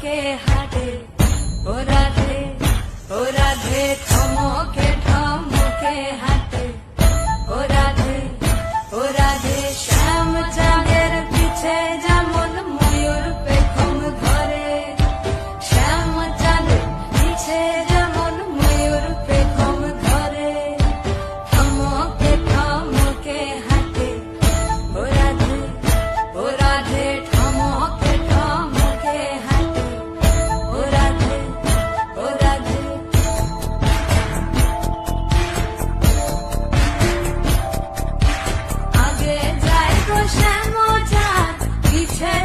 ঠমকে হাঁটে ও রাধে ঠমকে ঠমকে হাঁটে ও রাধে শ্যাম চাঁদের পিছে যেমন ময়ূর পেখম ধরে, শ্যাম চাঁদের পিছে যেমন ময়ূর পেখম ধরে, ঠমকে ঠমকে হাঁটে ও রাধে ঠমকে ঠমকে হাঁটে ও রাধে আগে যায় গো শ্যাম চাঁদ পিছে